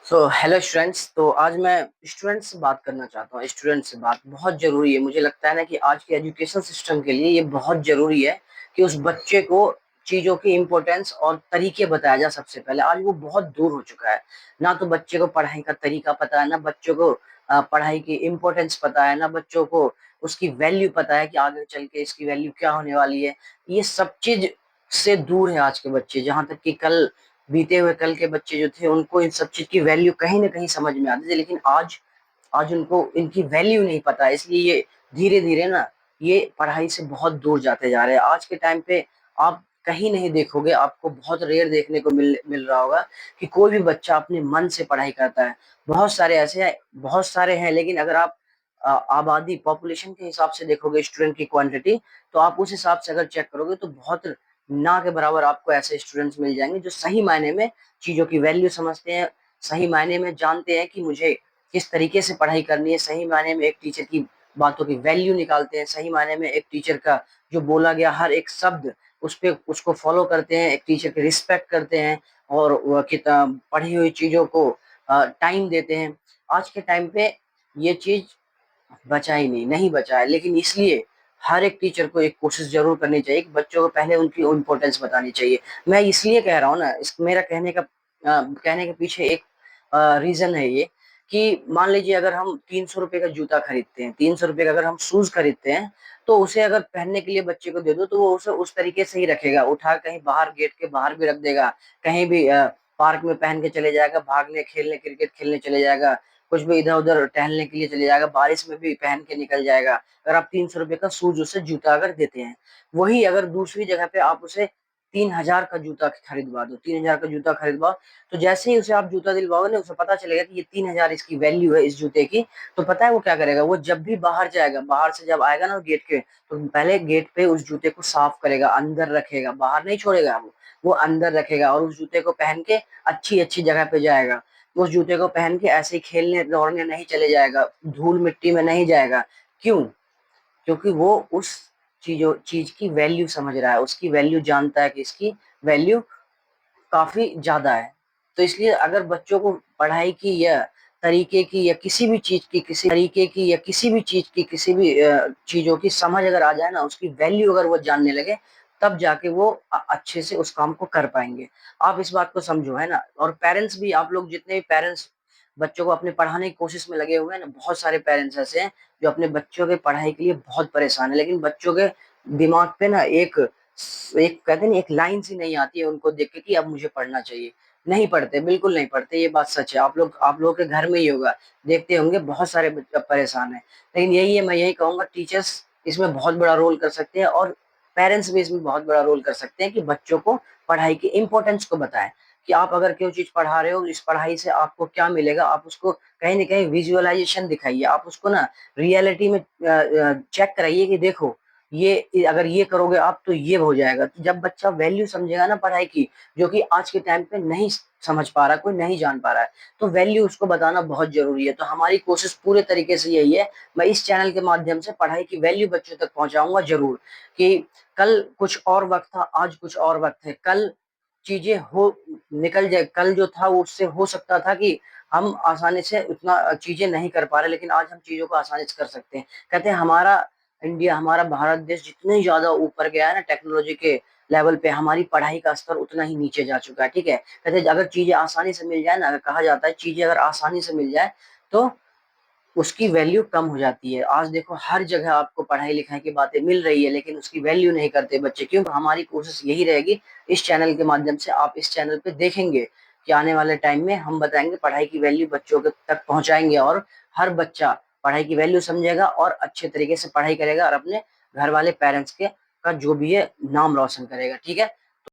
Hello students. तो आज मैं स्टूडेंट्स से बात करना चाहता हूँ। स्टूडेंट्स से बात बहुत जरूरी है। मुझे लगता है ना कि आज के एजुकेशन सिस्टम के लिए ये बहुत जरूरी है कि उस बच्चे को चीजों की इम्पोर्टेंस और तरीके बताया जाए। सबसे पहले आज वो बहुत दूर हो चुका है। ना तो बच्चे को पढ़ाई का तरीका पता है, ना बच्चों को पढ़ाई की इम्पोर्टेंस पता है, ना बच्चों को उसकी वैल्यू पता है कि आगे चल के इसकी वैल्यू क्या होने वाली है। ये सब चीज से दूर है आज के बच्चे। जहां तक कि कल बीते हुए कल के बच्चे जो थे उनको इन सब चीज की वैल्यू कहीं ना कहीं समझ में आती थी, लेकिन आज आज उनको इनकी वैल्यू नहीं पता है। इसलिए ये धीरे धीरे ना ये पढ़ाई से बहुत दूर जाते जा रहे हैं। आज के टाइम पे आप कहीं नहीं देखोगे, आपको बहुत रेयर देखने को मिल मिल रहा होगा कि कोई भी बच्चा अपने मन से पढ़ाई करता है। बहुत सारे ऐसे हैं, बहुत सारे हैं, लेकिन अगर आप आबादी पॉपुलेशन के हिसाब से देखोगे स्टूडेंट की क्वांटिटी, तो आप उस हिसाब से अगर चेक करोगे तो बहुत ना के बराबर आपको ऐसे स्टूडेंट्स मिल जाएंगे जो सही मायने में चीजों की वैल्यू समझते हैं, सही मायने में जानते हैं कि मुझे किस तरीके से पढ़ाई करनी है, सही मायने में एक टीचर की बातों की वैल्यू निकालते हैं, सही मायने में एक टीचर का जो बोला गया हर एक शब्द उस पे उसको फॉलो करते हैं, एक टीचर की रिस्पेक्ट करते हैं और वह किताब पढ़ी हुई चीजों को टाइम देते हैं। आज के टाइम पे ये चीज बचा ही नहीं बचा है, लेकिन इसलिए हर एक टीचर को एक कोशिश जरूर करनी चाहिए कि बच्चों को पहले उनकी इम्पोर्टेंस बतानी चाहिए। मैं इसलिए कह रहा हूँ ना, इस मेरा कहने के पीछे एक रीजन है ये कि मान लीजिए अगर हम 300 रुपए का जूता खरीदते हैं, 300 रुपए का अगर हम शूज खरीदते हैं, तो उसे अगर पहनने के लिए बच्चे को दे दो तो वो उसे उस तरीके से ही रखेगा, उठा कहीं बाहर गेट के बाहर भी रख देगा, कहीं भी पार्क में पहन के चले जाएगा, भागने खेलने क्रिकेट खेलने चले जाएगा, कुछ भी इधर उधर टहलने के लिए चले जाएगा, बारिश में भी पहन के निकल जाएगा। अगर आप 300 रुपए का शूज उसे जूता अगर देते हैं, वही अगर दूसरी जगह पे आप उसे 3,000 का जूता खरीदवा दो, 3,000 का जूता खरीदवाओ, तो जैसे ही उसे आप जूता दिलवाओगे ना, उसे पता चलेगा कि ये 3,000 इसकी वैल्यू है इस जूते की। तो पता है वो क्या करेगा? वो जब भी बाहर जाएगा, बाहर से जब आएगा ना गेट के, तो पहले गेट पे उस जूते को साफ करेगा, अंदर रखेगा, बाहर नहीं छोड़ेगा वो अंदर रखेगा और उस जूते को पहन के अच्छी अच्छी जगह पे जाएगा। उस जूते को पहन के ऐसे ही खेलने दौड़ने नहीं चले जाएगा, धूल मिट्टी में नहीं जाएगा। क्यों? क्योंकि वो उस चीज की वैल्यू समझ रहा है, उसकी वैल्यू जानता है कि इसकी वैल्यू काफी ज्यादा है। तो इसलिए अगर बच्चों को पढ़ाई की या तरीके की या किसी भी चीज की किसी तरीके की या किसी भी चीज की किसी भी चीजों की समझ अगर आ जाए ना, उसकी वैल्यू अगर वो जानने लगे, तब जाके वो अच्छे से उस काम को कर पाएंगे। आप इस बात को समझो, है ना? और पेरेंट्स भी, आप लोग जितने भी पेरेंट्स बच्चों को अपने पढ़ाने की कोशिश में लगे हुए हैं ना, बहुत सारे पेरेंट्स ऐसे हैं जो अपने बच्चों के पढ़ाई के लिए बहुत परेशान है, लेकिन बच्चों के दिमाग पे ना एक एक कहते नहीं, एक लाइन सी नहीं आती है उनको देख के कि अब मुझे पढ़ना चाहिए। नहीं पढ़ते, बिल्कुल नहीं पढ़ते, ये बात सच है। आप लोगों के घर में ही होगा, देखते होंगे बहुत सारे बच्चे परेशान है। लेकिन यही है, मैं यही कहूंगा, टीचर्स इसमें बहुत बड़ा रोल कर सकते हैं और पेरेंट्स भी इसमें बहुत बड़ा रोल कर सकते हैं कि बच्चों को पढ़ाई की इंपॉर्टेंस को बताएं कि आप अगर कोई चीज पढ़ा रहे हो, इस पढ़ाई से आपको क्या मिलेगा, आप उसको कहीं ना कहीं विजुअलाइजेशन दिखाइए, आप उसको ना रियलिटी में चेक कराइए कि देखो ये अगर ये करोगे आप तो ये हो जाएगा। तो जब बच्चा वैल्यू समझेगा ना पढ़ाई की, जो कि आज के टाइम पे नहीं समझ पा रहा, कोई नहीं जान पा रहा है, तो वैल्यू उसको बताना बहुत जरूरी है। तो हमारी कोशिश पूरे तरीके से यही है, मैं इस चैनल के माध्यम से पढ़ाई की वैल्यू बच्चों तक पहुंचाऊंगा जरूर। कि कल कुछ और वक्त था, आज कुछ और वक्त है। कल चीजें हो निकल जाए, कल जो था वो उससे हो सकता था कि हम आसानी से उतना चीजें नहीं कर पा रहे, लेकिन आज हम चीजों को आसानी से कर सकते हैं। कहते हैं हमारा इंडिया, हमारा भारत देश जितने ज्यादा ऊपर गया है ना टेक्नोलॉजी के लेवल पे, हमारी पढ़ाई का स्तर उतना ही नीचे जा चुका है। ठीक है, कहते हैं अगर चीजें आसानी से मिल जाए ना, अगर कहा जाता है चीजें अगर आसानी से मिल जाए तो उसकी वैल्यू कम हो जाती है। आज देखो हर जगह आपको पढ़ाई लिखाई की बातें मिल रही है, लेकिन उसकी वैल्यू नहीं करते बच्चे। क्यों? हमारी कोशिश यही रहेगी, इस चैनल के माध्यम से आप इस चैनल पे देखेंगे कि आने वाले टाइम में हम बताएंगे, पढ़ाई की वैल्यू बच्चों के तक पहुंचाएंगे और हर बच्चा पढ़ाई की वैल्यू समझेगा और अच्छे तरीके से पढ़ाई करेगा और अपने घर वाले पेरेंट्स के का जो भी है नाम रोशन करेगा। ठीक है।